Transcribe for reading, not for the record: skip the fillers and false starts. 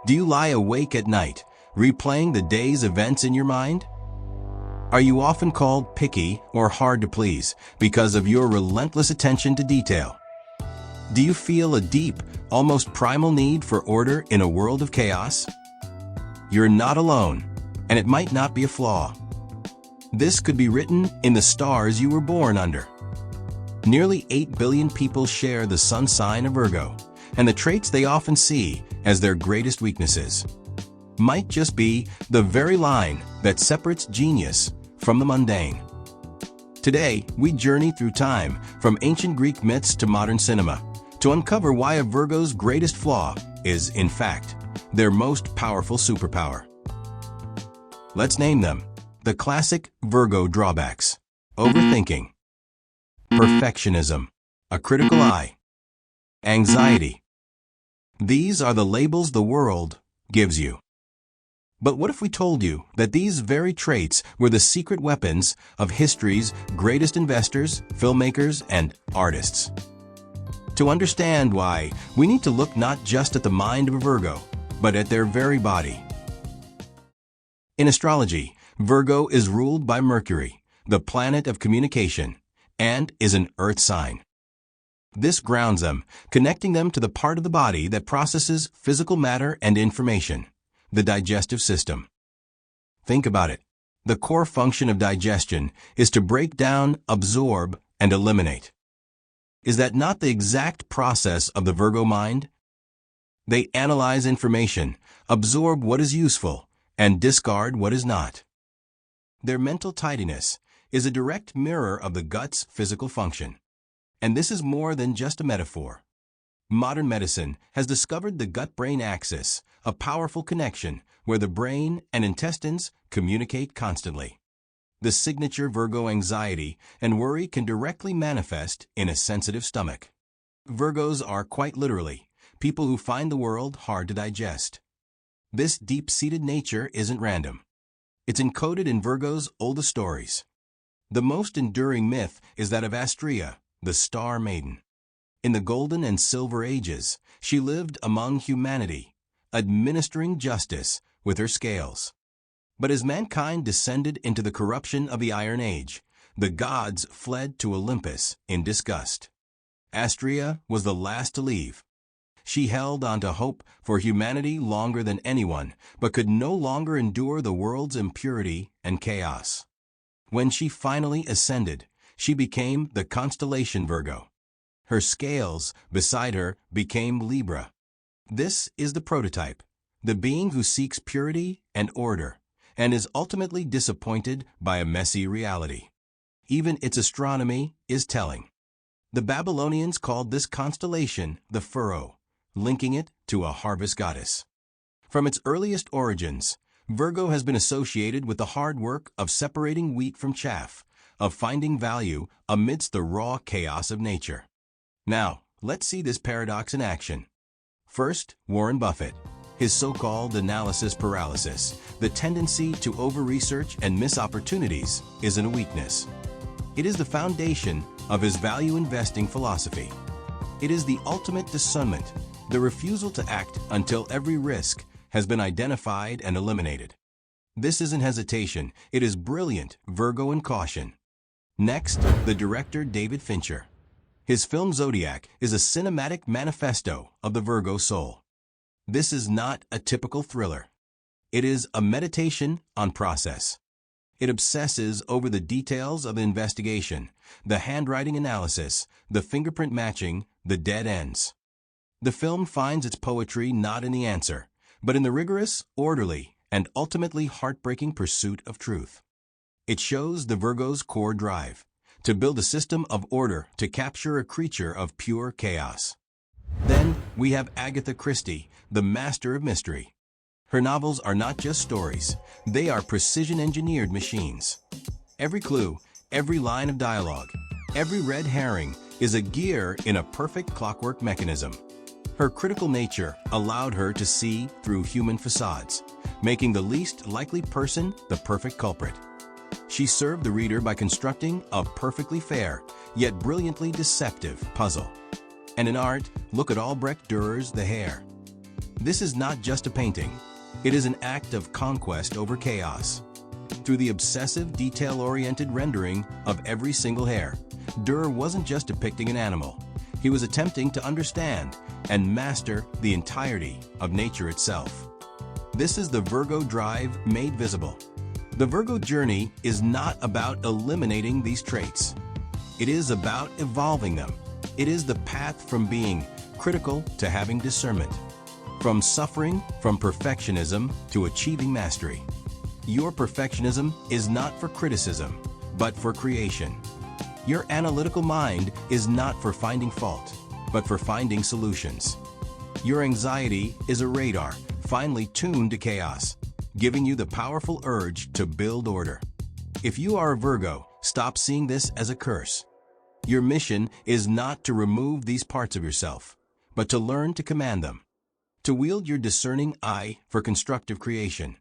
Do you lie awake at night, replaying the day's events in your mind? Are you often called picky or hard to please because of your relentless attention to detail? Do you feel a deep, almost primal need for order in a world of chaos? You're not alone, and it might not be a flaw. This could be written in the stars you were born under. Nearly 8 billion people share the sun sign of Virgo, and the traits they often see as their greatest weaknesses might just be the very line that separates genius from the mundane. Today, we journey through time, from ancient Greek myths to modern cinema, to uncover why a Virgo's greatest flaw is, in fact, their most powerful superpower. Let's name them. The classic Virgo drawbacks: overthinking, perfectionism, a critical eye, anxiety. These are the labels the world gives you. But what if we told you that these very traits were the secret weapons of history's greatest investors, filmmakers, and artists? To understand why, we need to look not just at the mind of a Virgo, but at their very body. In astrology, Virgo is ruled by Mercury, the planet of communication, and is an earth sign. This grounds them, connecting them to the part of the body that processes physical matter and information, the digestive system. Think about it. The core function of digestion is to break down, absorb, and eliminate. Is that not the exact process of the Virgo mind? They analyze information, absorb what is useful, and discard what is not. Their mental tidiness is a direct mirror of the gut's physical function. And this is more than just a metaphor. Modern medicine has discovered the gut-brain axis, a powerful connection where the brain and intestines communicate constantly. The signature Virgo anxiety and worry can directly manifest in a sensitive stomach. Virgos are quite literally people who find the world hard to digest. This deep-seated nature isn't random. It's encoded in Virgo's oldest stories. The most enduring myth is that of Astraea, the Star Maiden. In the Golden and Silver Ages, she lived among humanity, administering justice with her scales. But as mankind descended into the corruption of the Iron Age, the gods fled to Olympus in disgust. Astraea was the last to leave. She held on to hope for humanity longer than anyone, but could no longer endure the world's impurity and chaos. When she finally ascended, she became the constellation Virgo. Her scales beside her became Libra. This is the prototype, the being who seeks purity and order, and is ultimately disappointed by a messy reality. Even its astronomy is telling. The Babylonians called this constellation the furrow, linking it to a harvest goddess. From its earliest origins, Virgo has been associated with the hard work of separating wheat from chaff, of finding value amidst the raw chaos of nature. Now, let's see this paradox in action. First, Warren Buffett. His so-called analysis paralysis, the tendency to over-research and miss opportunities, isn't a weakness. It is the foundation of his value investing philosophy. It is the ultimate discernment, the refusal to act until every risk has been identified and eliminated. This isn't hesitation, it is brilliant Virgo and caution. Next, the director David Fincher. His film Zodiac is a cinematic manifesto of the Virgo soul. This is not a typical thriller. It is a meditation on process. It obsesses over the details of the investigation, the handwriting analysis, the fingerprint matching, the dead ends. The film finds its poetry not in the answer, but in the rigorous, orderly, and ultimately heartbreaking pursuit of truth. It shows the Virgo's core drive, to build a system of order to capture a creature of pure chaos. Then we have Agatha Christie, the master of mystery. Her novels are not just stories, they are precision-engineered machines. Every clue, every line of dialogue, every red herring is a gear in a perfect clockwork mechanism. Her critical nature allowed her to see through human facades, making the least likely person the perfect culprit. She served the reader by constructing a perfectly fair, yet brilliantly deceptive puzzle. And in art, look at Albrecht Dürer's The Hare. This is not just a painting. It is an act of conquest over chaos. Through the obsessive, detail-oriented rendering of every single hair, Durer wasn't just depicting an animal. He was attempting to understand and master the entirety of nature itself. This is the Virgo drive made visible. The Virgo journey is not about eliminating these traits. It is about evolving them. It is the path from being critical to having discernment, from suffering from perfectionism to achieving mastery. Your perfectionism is not for criticism, but for creation. Your analytical mind is not for finding fault, but for finding solutions. Your anxiety is a radar finely tuned to chaos, giving you the powerful urge to build order. If you are a Virgo, stop seeing this as a curse. Your mission is not to remove these parts of yourself, but to learn to command them, to wield your discerning eye for constructive creation.